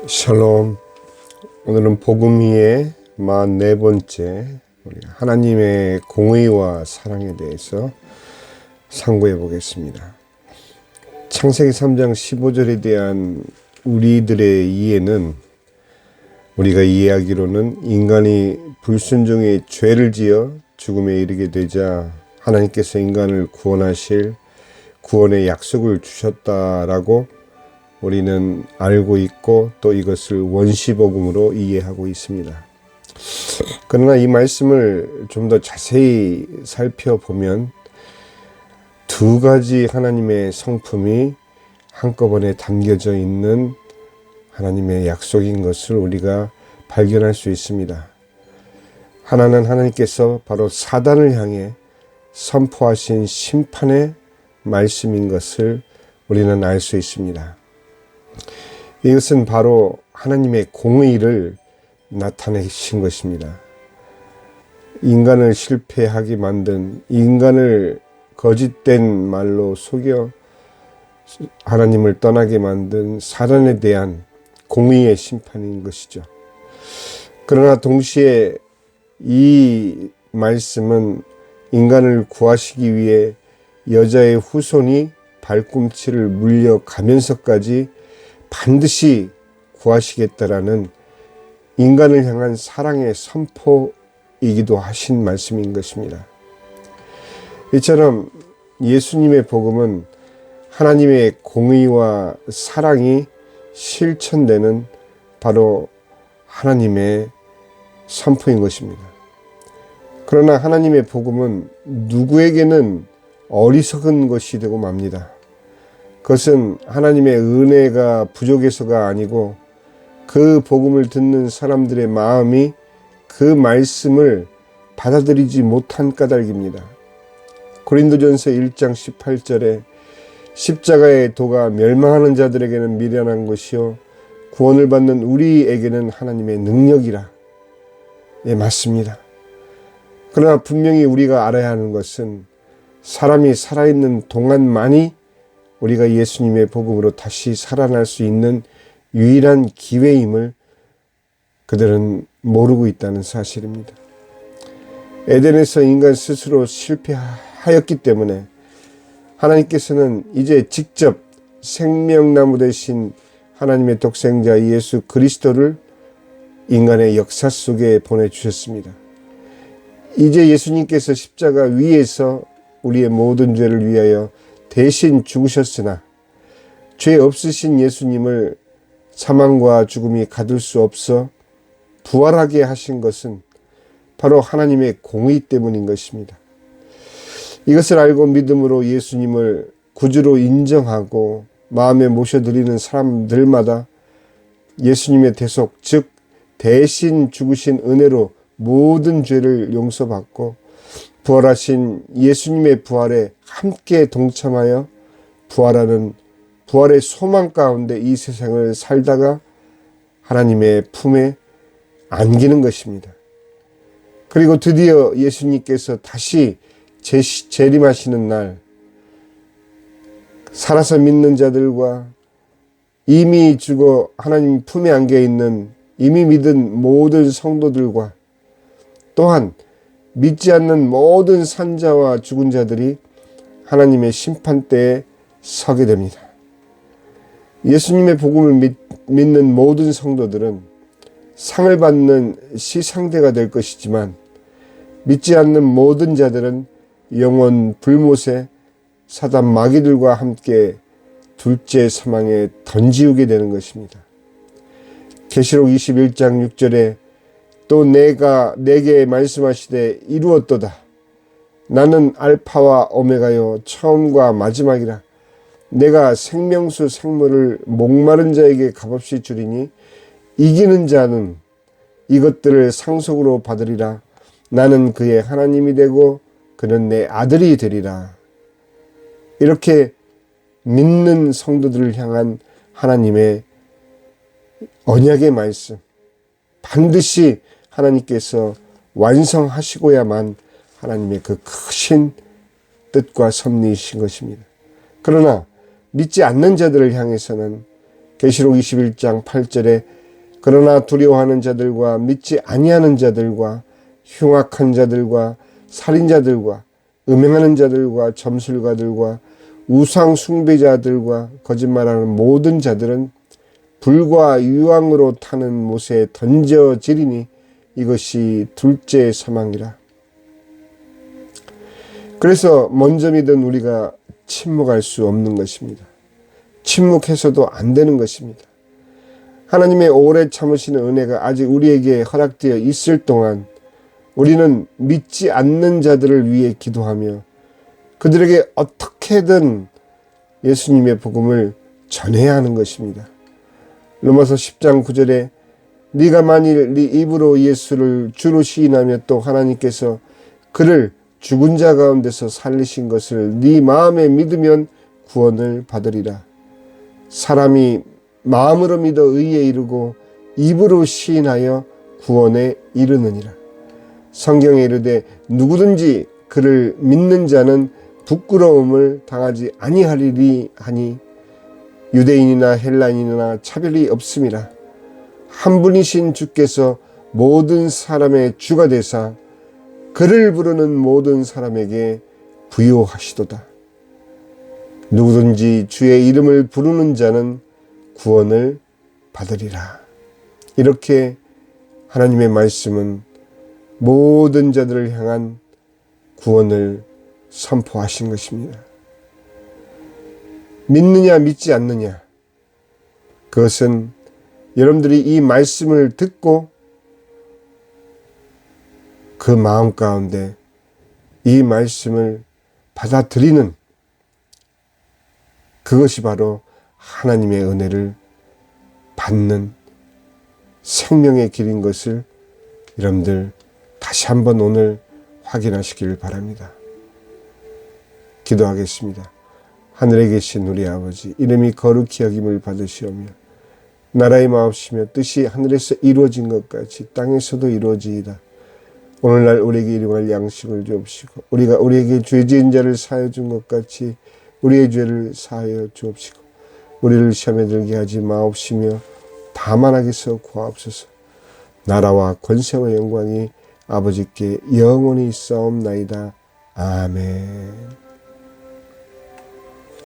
샬롬. 오늘은 복음위의 44번째 하나님의 공의와 사랑에 대해서 상고해 보겠습니다. 창세기 3장 15절에 대한 우리들의 이해는, 우리가 이해하기로는 인간이 불순종의 죄를 지어 죽음에 이르게 되자 하나님께서 인간을 구원하실 구원의 약속을 주셨다라고 우리는 알고 있고, 또 이것을 원시복음으로 이해하고 있습니다. 그러나 이 말씀을 좀 더 자세히 살펴보면 두 가지 하나님의 성품이 한꺼번에 담겨져 있는 하나님의 약속인 것을 우리가 발견할 수 있습니다. 하나는 하나님께서 바로 사단을 향해 선포하신 심판의 말씀인 것을 우리는 알 수 있습니다. 이것은 바로 하나님의 공의를 나타내신 것입니다. 인간을 실패하게 만든, 인간을 거짓된 말로 속여 하나님을 떠나게 만든 사단에 대한 공의의 심판인 것이죠. 그러나 동시에 이 말씀은 인간을 구하시기 위해 여자의 후손이 발꿈치를 물려가면서까지 반드시 구하시겠다라는 인간을 향한 사랑의 선포이기도 하신 말씀인 것입니다. 이처럼 예수님의 복음은 하나님의 공의와 사랑이 실천되는 바로 하나님의 선포인 것입니다. 그러나 하나님의 복음은 누구에게는 어리석은 것이 되고 맙니다. 그것은 하나님의 은혜가 부족해서가 아니고 그 복음을 듣는 사람들의 마음이 그 말씀을 받아들이지 못한 까닭입니다. 고린도전서 1장 18절에 십자가의 도가 멸망하는 자들에게는 미련한 것이요 구원을 받는 우리에게는 하나님의 능력이라. 예, 맞습니다. 그러나 분명히 우리가 알아야 하는 것은 사람이 살아있는 동안만이 우리가 예수님의 복음으로 다시 살아날 수 있는 유일한 기회임을 그들은 모르고 있다는 사실입니다. 에덴에서 인간 스스로 실패하였기 때문에 하나님께서는 이제 직접 생명나무 대신 하나님의 독생자 예수 그리스도를 인간의 역사 속에 보내주셨습니다. 이제 예수님께서 십자가 위에서 우리의 모든 죄를 위하여 대신 죽으셨으나 죄 없으신 예수님을 사망과 죽음이 가둘 수 없어 부활하게 하신 것은 바로 하나님의 공의 때문인 것입니다. 이것을 알고 믿음으로 예수님을 구주로 인정하고 마음에 모셔드리는 사람들마다 예수님의 대속, 즉 대신 죽으신 은혜로 모든 죄를 용서받고 부활하신 예수님의 부활에 함께 동참하여 부활하는 부활의 소망 가운데 이 세상을 살다가 하나님의 품에 안기는 것입니다. 그리고 드디어 예수님께서 다시 재림하시는 날, 살아서 믿는 자들과 이미 죽어 하나님 품에 안겨 있는 이미 믿은 모든 성도들과 또한 믿지 않는 모든 산자와 죽은 자들이 하나님의 심판대에 서게 됩니다. 예수님의 복음을 믿는 모든 성도들은 상을 받는 시상대가 될 것이지만 믿지 않는 모든 자들은 영원 불못에 사단 마귀들과 함께 둘째 사망에 던지우게 되는 것입니다. 계시록 21장 6절에 또 내가 내게 말씀하시되 이루었도다. 나는 알파와 오메가요 처음과 마지막이라. 내가 생명수 생물을 목마른 자에게 값없이 주리니 이기는 자는 이것들을 상속으로 받으리라. 나는 그의 하나님이 되고 그는 내 아들이 되리라. 이렇게 믿는 성도들을 향한 하나님의 언약의 말씀, 반드시 하나님께서 완성하시고야만 하나님의 그 크신 뜻과 섭리이신 것입니다. 그러나 믿지 않는 자들을 향해서는 계시록 21장 8절에 그러나 두려워하는 자들과 믿지 아니하는 자들과 흉악한 자들과 살인자들과 음행하는 자들과 점술가들과 우상 숭배자들과 거짓말하는 모든 자들은 불과 유황으로 타는 못에 던져지리니 이것이 둘째 사망이라. 그래서 먼저 믿은 우리가 침묵할 수 없는 것입니다. 침묵해서도 안 되는 것입니다. 하나님의 오래 참으시는 은혜가 아직 우리에게 허락되어 있을 동안 우리는 믿지 않는 자들을 위해 기도하며 그들에게 어떻게든 예수님의 복음을 전해야 하는 것입니다. 로마서 10장 9절에 네가 만일 네 입으로 예수를 주로 시인하며 또 하나님께서 그를 죽은 자 가운데서 살리신 것을 네 마음에 믿으면 구원을 받으리라. 사람이 마음으로 믿어 의에 이르고 입으로 시인하여 구원에 이르느니라. 성경에 이르되 누구든지 그를 믿는 자는 부끄러움을 당하지 아니하리니 하니 유대인이나 헬라인이나 차별이 없음이라. 한 분이신 주께서 모든 사람의 주가 되사 그를 부르는 모든 사람에게 부요하시도다. 누구든지 주의 이름을 부르는 자는 구원을 받으리라. 이렇게 하나님의 말씀은 모든 자들을 향한 구원을 선포하신 것입니다. 믿느냐 믿지 않느냐, 그것은 여러분들이 이 말씀을 듣고 그 마음 가운데 이 말씀을 받아들이는 그것이 바로 하나님의 은혜를 받는 생명의 길인 것을 여러분들 다시 한번 오늘 확인하시길 바랍니다. 기도하겠습니다. 하늘에 계신 우리 아버지, 이름이 거룩히 여김을 받으시오며 나라의 마옵시며 뜻이 하늘에서 이루어진 것 같이 땅에서도 이루어지이다. 오늘날 우리에게 일용할 양식을 주옵시고 우리가 우리에게 죄 지은 자를 사하여 준 것 같이 우리의 죄를 사하여 주옵시고 우리를 시험에 들게 하지 마옵시며 다만 악에서 구하옵소서. 나라와 권세와 영광이 아버지께 영원히 있사옵나이다. 아멘.